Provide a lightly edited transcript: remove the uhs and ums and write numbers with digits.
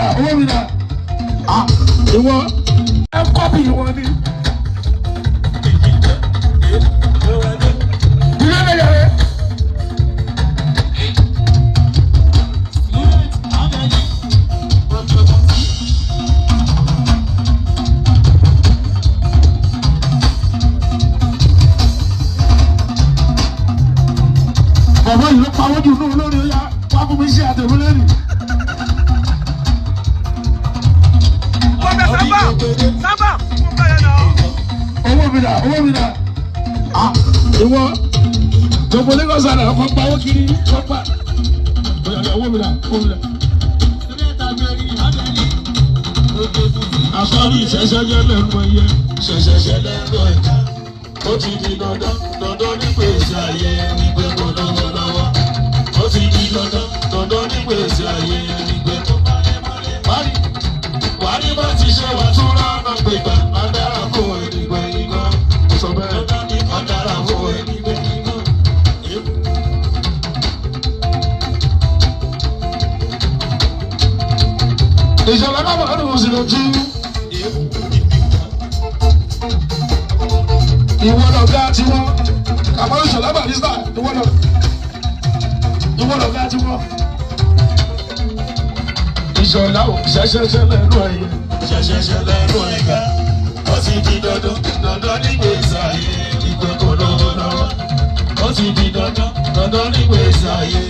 owó mi dà. Ìwọ ẹ kọ́pì ìwọ ni. Ìyá mi yàrá. Bàbá yìí ló pawọ́ jù ní olórí ó yá wá fún mi ṣe àtẹ̀wé lẹ́nu. Sábà fún bẹ́ẹ̀ náà. Owó mi dà. Ìwọ gbogbo Lagos àná ọkọ̀ pawọ́ kiri kọ́pà. Owó mi dà. Àsọ̀rí ìṣẹ̀ṣẹ̀jẹ̀ lẹ́nu ẹyẹ. Ṣẹ̀ṣẹ̀ṣẹ̀ lẹ́nu ẹ̀ka. Ó ti di dandan nípa èsì ayé nígbẹ́ kó lọ́wọ́ lọ́wọ́. Ó ti di dandan nípa èsì ayé nígbẹ́ kó mọ́lẹ̀. Wàrí bá ti ṣe wà tún rárá gbégbá. Adára fún ẹ̀dìgbẹ́ igbó. Sọ bẹ́ẹ̀ adára fún ẹ̀dìgbẹ́ igbó. Ìjọba náà wà lóhùn sí lójú. Ìwọ lọ̀gá tiwọn, Kàmọ́rù Ìṣọ̀lá Barrister, ìwọ lọ̀gá tiwọn. Ìṣọ̀lá ò ṣẹ̀ṣẹ̀ṣẹ̀ lẹ́nu ẹ̀yẹ. Ṣẹ̀ṣẹ̀ṣẹ̀ lẹ́nu ẹ̀yẹ. Ó ti di dandan nígbèsè ayé ìgbẹ́ kò lọ́wọ́ lọ́wọ́. Ó ti di dandan nígbèsè ayé.